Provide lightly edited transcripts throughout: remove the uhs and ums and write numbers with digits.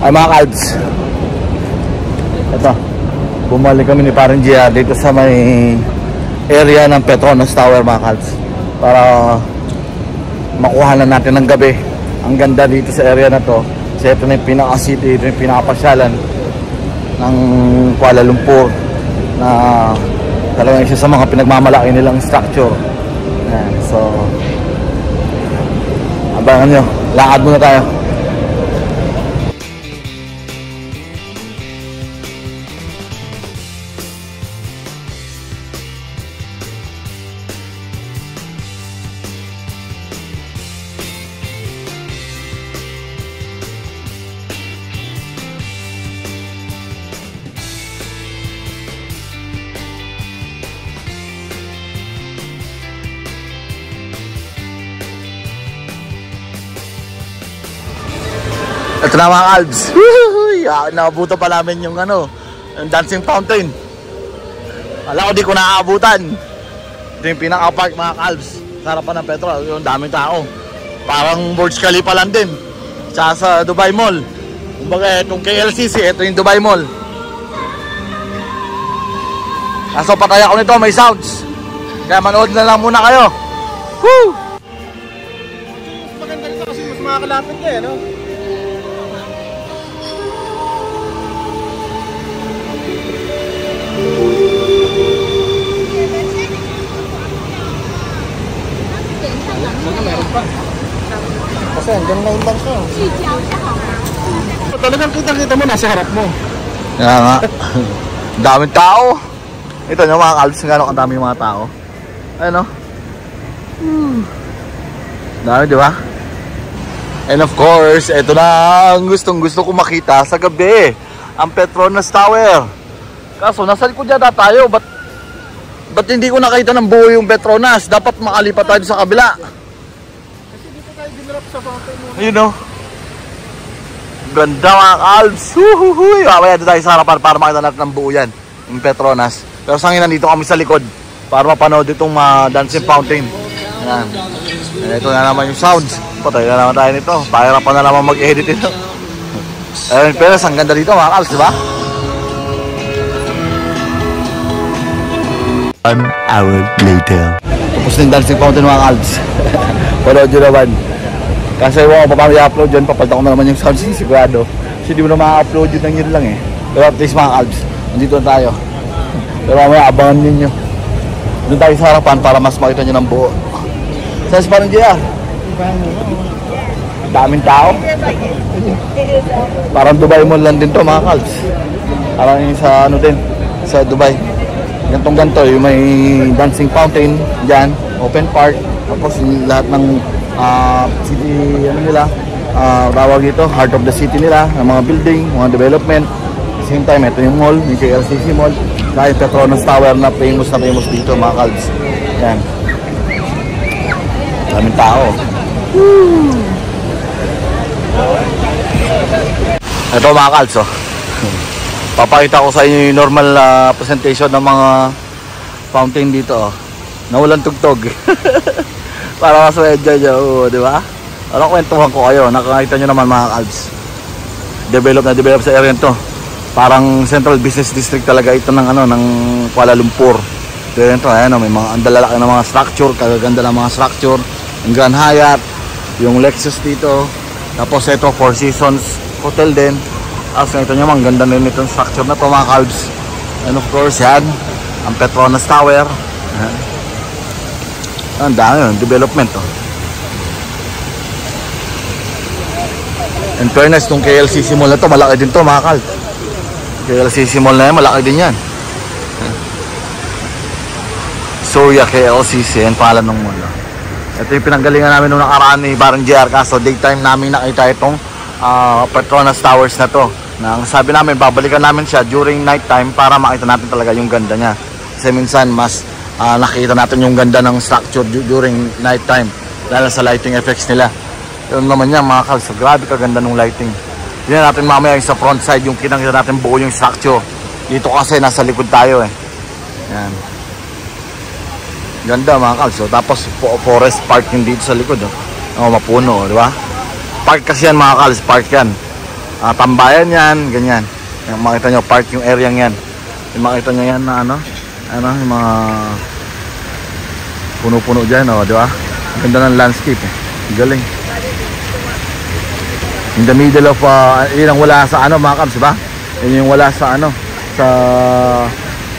Ay mga kalbs, ito, bumalik kami ni Parang GR dito sa may area ng Petronas Tower mga kalbs, para makuha na natin ng gabi. Ang ganda dito sa area na to, kasi ito na yung pinaka-city, ito yung pinaka-pasyalan ng Kuala Lumpur, na talagang isa sa mga pinagmamalaki nilang structure. Ayan, so abangan nyo, lakad muna tayo. Ito na mga kalbs. Naabutan pa namin yung yung dancing fountain. Alam ko di ko naaabutan. Ito yung pinaka-park mga kalbs, sa harapan ng Petro. Yung daming tao, parang Burj Khalifa lang din sa Dubai Mall. Kumbaga itong KLCC, ito yung Dubai Mall. Kaso patay ako nito, may sounds, kaya manood na lang muna kayo. Woo! Mas maganda rito kasi mas makakalapit ka no? Meron pa. Kasi hanggang na lang siya. Talagang kita mo nasa harap mo. Kaya nga. Daming tao. Ito nyo mga kalbs, gano'n ang daming mga tao. Ayun o. Dami diba? And of course, ito na ang gustong-gusto ko makita sa gabi, ang Petronas Tower. Kaso nasa likod yata tayo. Ba't hindi ko nakita ng buo yung Petronas? Dapat makalipat tayo sa kabila. Kasi dito tayo dinrap sa fountain mo. Ayun o. Ganda mga kalbs. Mamaya doon tayo sa harapan para makita natin ng buo yan, yung Petronas. Pero sa ngayon nandito kami sa likod para mapanood itong dancing fountain. Ayan. Ito na naman yung sounds. Patay na naman tayo nito. Pahirapan na naman mag-edit ito. Ayun, pero ang ganda dito mga kalbs, diba? 1 hour later. Tapos na yung dancing fountain mga kalbs. Panood nyo naman. Kasi ewan ko pa paano i-upload yun. Papalta ko na naman yung sound sigurado. Kasi di mo na ma-upload yun ng yun lang eh. Pero at least mga kalbs, nandito na tayo. Pero mamaya abangan ninyo. Doon tayo sa harapan para mas makita nyo ng buo. Saan parang GR? Daming tao. Parang Dubai Mall lang din to mga kalbs. Parang yung sa din, sa Dubai. Gantong-ganto, yung may dancing fountain dyan, open park. Tapos lahat ng city, nila, tawag dito, heart of the city nila, ng mga building, mga development. Same time, ito yung mall, yung KLCC Mall. Kaya yung Petronas Tower na famous dito mga kalbs. Yan. Daming tao. Ito mga kalbs, oh. Papakita ko sa inyo yung normal presentation ng mga fountain dito, oh. Nawalan tugtog. Para mas ma-enjoy nyo, di ba? Ano kwentuhan ko kayo, nakakita nyo naman mga kalbs. Develop sa area to. Parang central business district talaga ito ng ng Kuala Lumpur. Area to, ayan, may mga andalalaki ng mga structure, kagaganda ng mga structure. Yung Grand Hyatt, yung Lexus dito. Tapos ito, Four Seasons Hotel din. Tapos ito nyo, ang ganda din itong structure na to mga kalbs. And of course, yan, ang Petronas Tower. Ang dami yun, development to. In fairness, itong KLCC Mall na to, malaki din to mga kalbs. KLCC Mall na yan, malaki din yan. Surya KLCC, yan pala nung mall. Ito yung pinanggalingan namin nung nakaraan ni Parang GR. Kaso daytime namin nakita itong Petronas Towers na to. Na sabi namin, babalikan namin siya during night time para makita natin talaga yung ganda niya. Kasi minsan mas nakita natin yung ganda ng structure during night time dahil sa lighting effects nila. Yun naman yan mga kalbs, grabe kaganda ng lighting. Tignan natin mamaya yung sa front side, yung kinakita natin buo yung structure. Dito kasi nasa likod tayo eh. Yan. Ganda mga kalbs. So, tapos forest park yung dito sa likod. Mapuno, di ba? Park kasi yan mga kalbs, park yan. tambayan yan, ganyan. Yung makita nyo, park yung area yan. Yung makita nyo yan na yung mga puno-puno dyan, di ba? Ganda ng landscape, galing. In the middle of, yun ang wala sa mga kabs, diba? Yun yung wala sa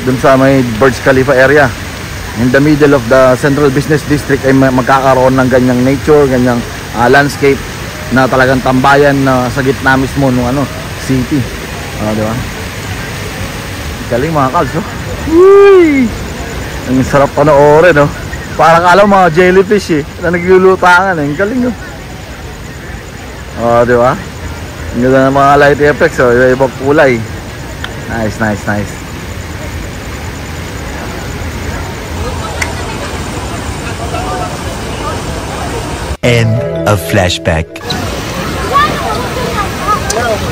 dun sa may Burj Khalifa area. In the middle of the Central Business District ay magkakaroon ng ganyang nature, ganyang landscape na talagang tambayan na sa gitna mismo ng city. Di ba? Galing mga kabs, no? Uy! Ang sarap panoorin, no? Parang alam mga jellyfish na naglulutangan, Ang galing, no? Di ba? Ang ganda ng mga light effects, iba-ibang kulay. Nice. End of flashback.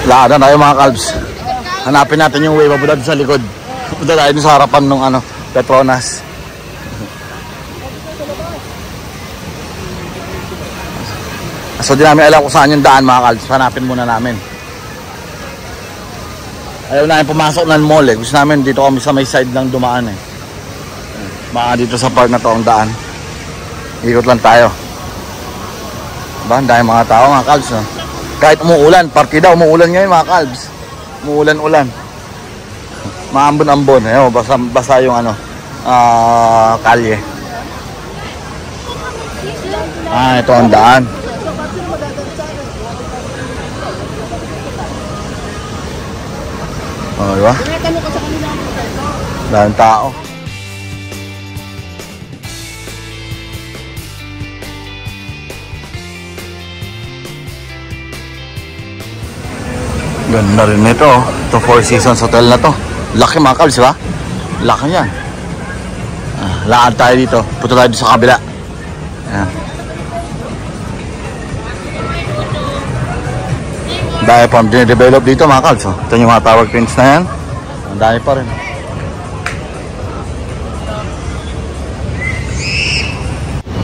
Lakad na tayo mga kalbs. Hanapin natin yung wave abulad sa likod. Punta tayo sa harapan ng Petronas. So di namin alam kung saan yung daan mga kalbs. Hanapin muna namin. Ayaw namin pumasok ng mall Gusto namin dito kami sa may side lang dumaan Baka dito sa part na to ang daan. Ikot lang tayo. Diba? Ang dahil mga tao mga kalbs, no? Kahit umuulan, partida umuulan ngayon mga kalbs. Umuulan-ulan. Maambon-ambon. Basa yung kalye. Ito ang daan. Diba? Daming tao. Ganda rin ito. Ito 4 Seasons Hotel na to. Laki mga kabs, ba? Laki yan. Lakad tayo dito. Punta tayo sa kabila. Ayan. Dahil pa dinidevelop dito mga kabs. Ito yung mga tower cranes na yan. Ang dami pa rin.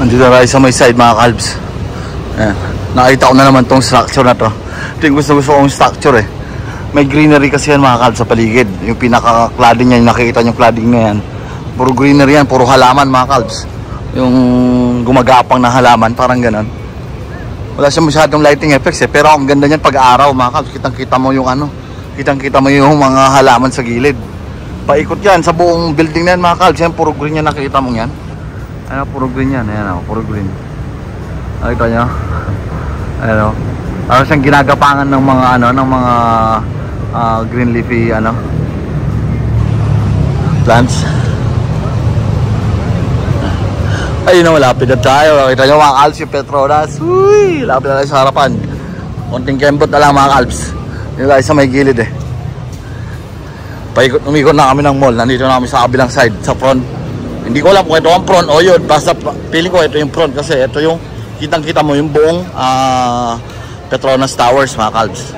Nandito tayo sa may side mga kabs. Ayan. Nakita ko na naman tong structure na to. Ito yung gusto kong structure May greenery kasi yan mga kalbs sa paligid. Yung pinaka-cladding niya, yung nakikita yung cladding na yan. Puro greenery yan, puro halaman mga kalbs. Yung gumagapang na halaman, parang ganon. Wala siya masyadong lighting effects pero ang ganda niyan pag-araw mga kalbs. Kitang-kita mo yung kitang-kita mo yung mga halaman sa gilid. Paikot yan sa buong building na yan mga kalbs. Yan, puro green yan, nakikita mo yan. Ayan, puro green yan. Ayan, puro green. Nakita nyo? Ayan, parang siyang ginagapangan ng mga ng mga green leafy plants. Ayun na, malapit na tayo. Kita nyo mga kalbs yung Petronas. Uy, lapit na tayo sa harapan. Konting kembot na lang mga kalbs. Dito tayo sa may gilid umikot na kami ng mall. Nandito na kami sa kabilang side, sa front. Hindi ko alam kung ito ang front o yun. Basta feeling ko ito yung front kasi ito yung kitang-kita mo yung buong Petronas Towers mga kalbs.